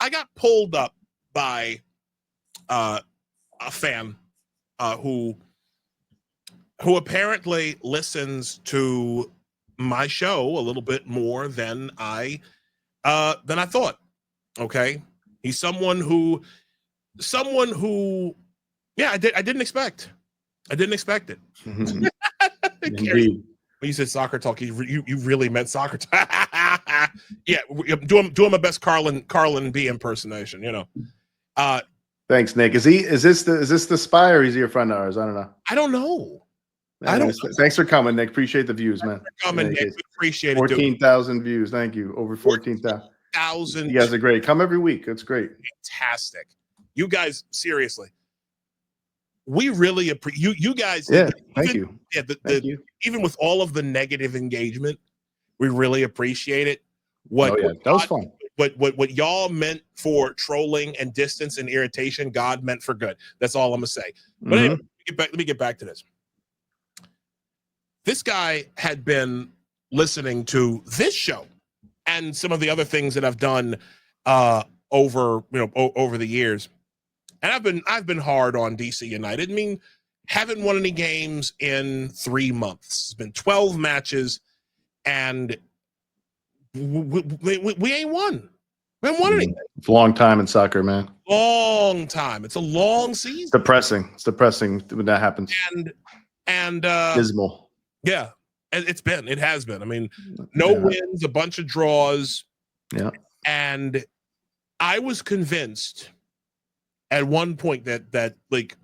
I got pulled up by a fan who apparently listens to my show a little bit more than I thought. Okay, he's someone who, yeah, I didn't expect. I didn't expect it. Indeed. When you said soccer talk, you really meant soccer talk. Yeah, doing my best Carlin B impersonation. You know. Thanks, Nick. Is this the spy, or is he a friend of ours? I don't know. I don't know. Thanks for coming, Nick. Appreciate the views, man. Coming, Nick. Appreciate it. 14,000 views. Thank you. Over 14,000. You guys are great. Come every week. It's great. Fantastic. You guys, seriously. We really appreciate you guys. Yeah, thank you. Yeah, thank you. Even with all of the negative engagement, we really appreciate it. That was fun. What y'all meant for trolling and distance and irritation, God meant for good. That's all I'm gonna say. But anyway, let me get back to this. This guy had been listening to this show and some of the other things that I've done over the years. And I've been hard on DC United. I mean, haven't won any games in 3 months. It's been 12 matches, and we ain't won. We haven't won anything. It's a long time in soccer, man. Long time. It's a long season. It's depressing when that happens. And dismal. Yeah, it has been. I mean, no wins, a bunch of draws. Yeah. And I was convinced at one point that like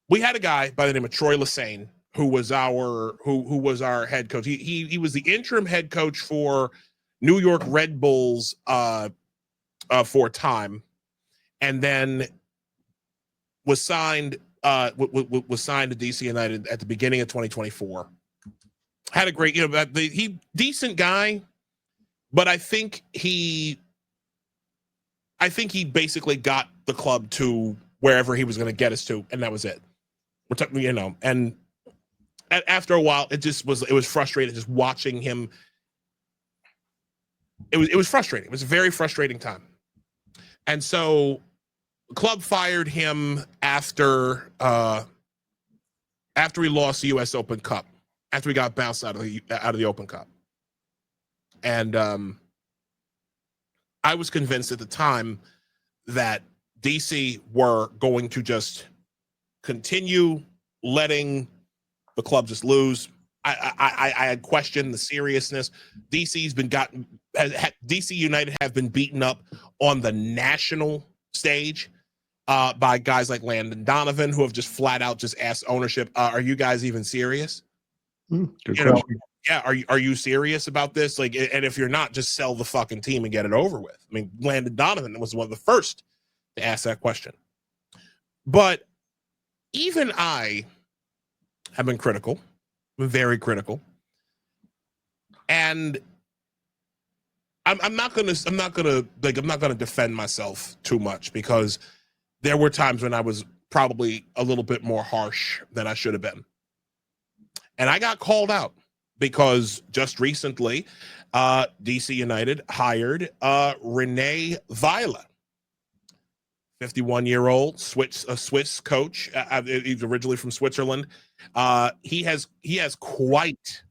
we had a guy by the name of Troy Lesane who was our head coach. He was the interim head coach for New York Red Bulls for a time, and then was signed to DC United at the beginning of 2024. Had a great, decent guy, but I think he basically got the club to wherever he was going to get us to, and that was it. We're talking, and after a while, it was frustrating just watching him. It was frustrating. It was a very frustrating time. And so the club fired him after we lost the US Open Cup, after we got bounced out of the Open Cup. And I was convinced at the time that DC were going to just continue letting the club just lose. I had questioned the seriousness. DC United have been beaten up on the national stage by guys like Landon Donovan, who have just flat out just asked ownership, are you guys even serious? Good question. Yeah, are you serious about this? Like, and if you're not, just sell the fucking team and get it over with. I mean, Landon Donovan was one of the first to ask that question. But even I have been critical, very critical, and I'm not gonna defend myself too much, because there were times when I was probably a little bit more harsh than I should have been, and I got called out because just recently, DC United hired Rene Weiler, 51-year-old Swiss coach. He's originally from Switzerland. He has quite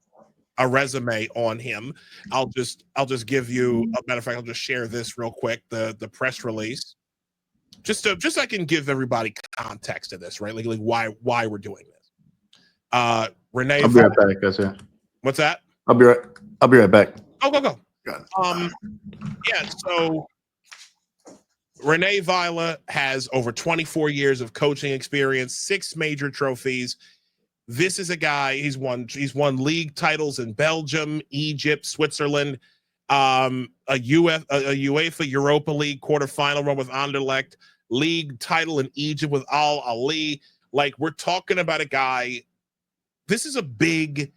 a resume on him. I'll just give you a matter of fact. I'll just share this real quick. The press release, just so I can give everybody context to this, right? Like why we're doing this. Rene, I'll be right back, guys. Yeah. What's that? I'll be right back. Go. Yeah. So Rene Weiler has over 24 years of coaching experience, 6 major trophies. This is a guy, he's won league titles in Belgium, Egypt, Switzerland, a UEFA Europa League quarterfinal run with Anderlecht, league title in Egypt with Al Ali. Like, we're talking about a guy. This is a big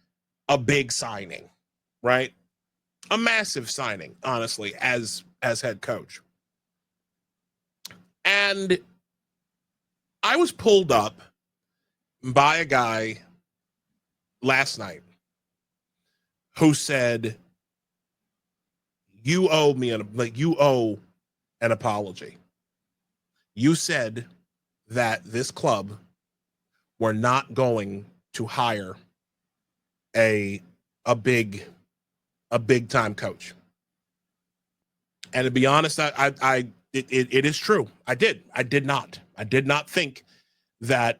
signing, right? A massive signing, honestly, as head coach. And I was pulled up by a guy last night who said, you owe an apology. You said that this club were not going to hire a big time coach. And to be honest, it is true. I did not think that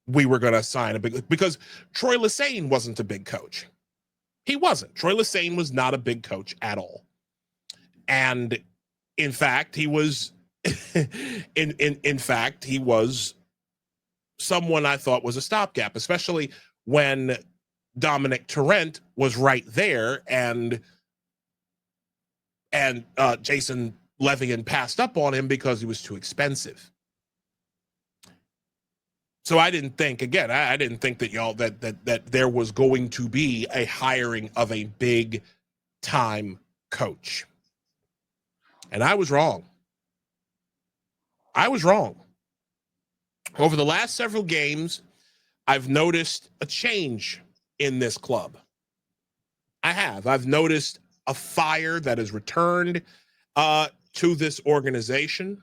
we were going to sign a big, because Troy Lesane wasn't a big coach. He wasn't. Troy Lesane was not a big coach at all. And in fact, he was in fact, he was someone I thought was a stopgap, especially when Dominic Torrent was right there and Jason Levian passed up on him because he was too expensive. So I didn't think, again, I didn't think that y'all that there was going to be a hiring of a big time coach. And I was wrong. I was wrong. Over the last several games, I've noticed a change in this club. I have. I've noticed a fire that has returned to this organization.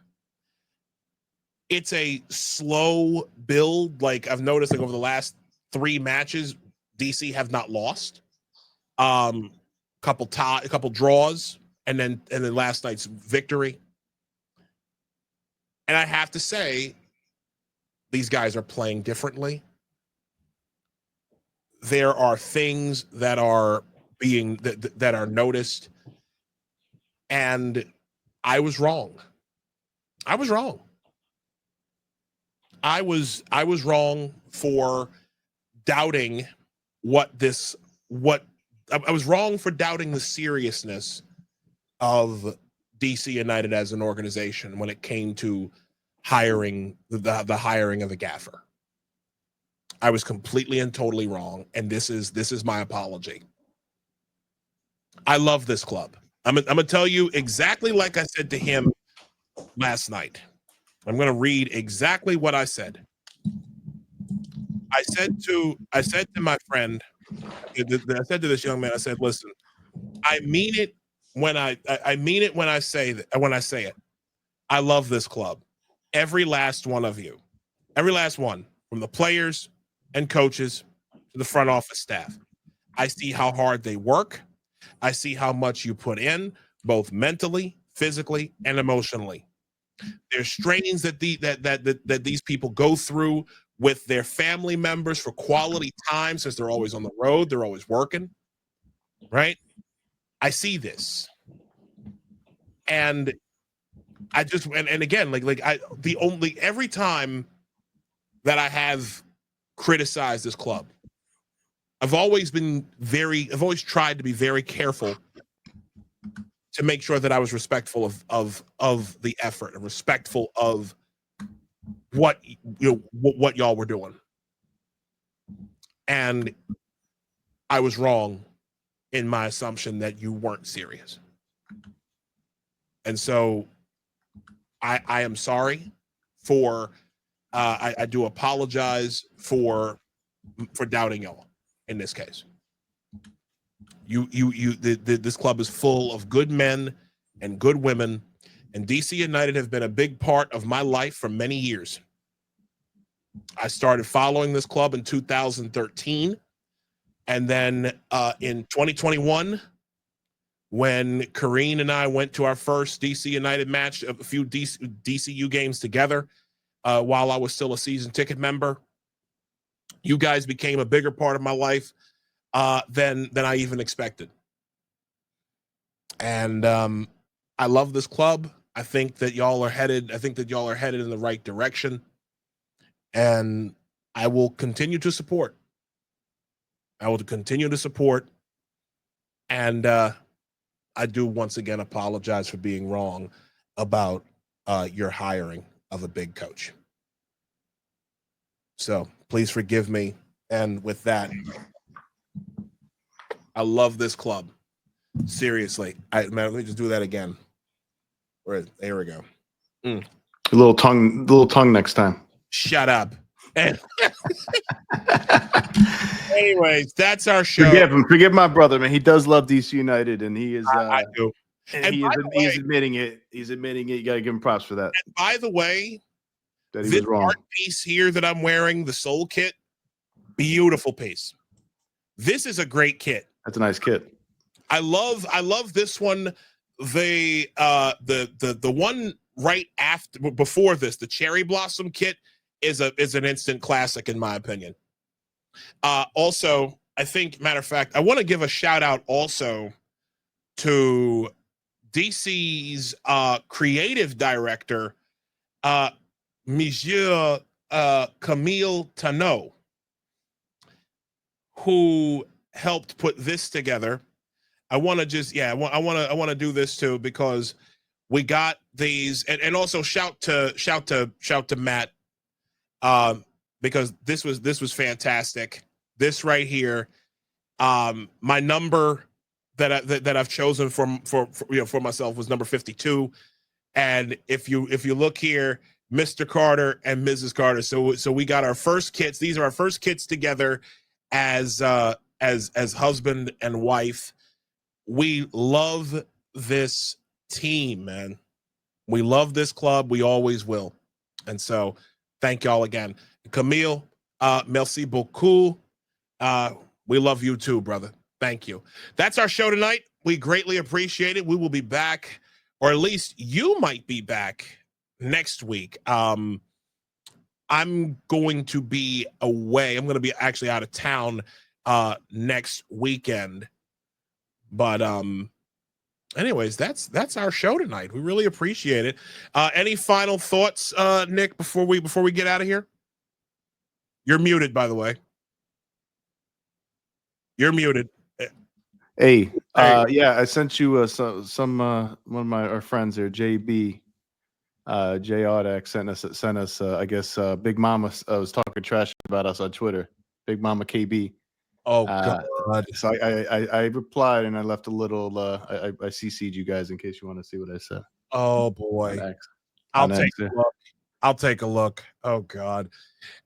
It's a slow build. Like I've noticed, like over the last 3 matches, DC have not lost. Couple draws, and then last night's victory. And I have to say, these guys are playing differently. There are things that are being that are noticed, and I was wrong. I was wrong. I was wrong for doubting I was wrong for doubting the seriousness of DC United as an organization when it came to hiring the hiring of a gaffer. I was completely and totally wrong, and this is my apology. I love this club. I'm gonna tell you exactly like I said to him last night. I'm gonna read exactly what I said. I said to my friend, I said to this young man, I said, listen, I mean it when I mean it when I say it. I love this club. Every last one of you. Every last one, from the players and coaches to the front office staff. I see how hard they work. I see how much you put in, both mentally, physically, and emotionally. There's strains that these people go through with their family members for quality time, since they're always on the road, they're always working, right? I see this, and I just and again, every time that I have criticized this club, I've always tried to be very careful to make sure that I was respectful of the effort and respectful of what y'all were doing. And I was wrong in my assumption that you weren't serious. And so I am sorry for I do apologize for doubting y'all in this case. This club is full of good men and good women, and DC United have been a big part of my life for many years. I started following this club in 2013, and then in 2021, when Kareen and I went to our first DC United match, a few DCU games together, while I was still a season ticket member, you guys became a bigger part of my life than I even expected. And I love this club. I think that y'all are headed in the right direction. And I will continue to support. And I do once again apologize for being wrong about your hiring of a big coach. So please forgive me. And with that, I love this club. Seriously. Let me just do that again. There we go. A little tongue next time. Shut up. Anyways, that's our show. Forgive him. Forgive my brother, man. He does love DC United, and he is. I do. And he's admitting it. He's admitting it. You got to give him props for that. And by the way, that he was wrong. Art piece here that I'm wearing, the Soul Kit, beautiful piece. This is a great kit. That's a nice kit. I love this one. The one right before this, the Cherry Blossom kit, is an instant classic in my opinion. Also, I think, matter of fact, I want to give a shout out also to DC's creative director, Monsieur Camille Tano, who helped put this together. I want to just, I want to do this too, because we got these, and also shout to Matt, because this was fantastic. This right here, my number that I've chosen for myself was number 52, and if you look here, Mr. Carter and Mrs. Carter. So we got our first kits. These are our first kits together as husband and wife. We love this team, man. We love this club. We always will. And so thank y'all again. Camille, merci beaucoup. We love you too, brother. Thank you. That's our show tonight. We greatly appreciate it. We will be back, or at least you might be back next week. I'm going to be away. I'm going to be actually out of town next weekend. But anyways, that's our show tonight. We really appreciate it. Any final thoughts, Nick, before we get out of here? You're muted, by the way. You're muted. Hey, yeah, I sent you some one of our friends there, JB, J Audax sent us I guess Big Mama was talking trash about us on Twitter. Big Mama KB. Oh God! So I replied and I left a little. I CC'd you guys in case you want to see what I said. Oh boy, I'll take a look. Oh God,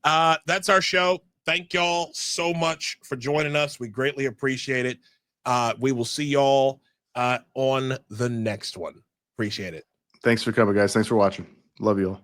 that's our show. Thank y'all so much for joining us. We greatly appreciate it. We will see y'all on the next one. Appreciate it. Thanks for coming, guys. Thanks for watching. Love you all.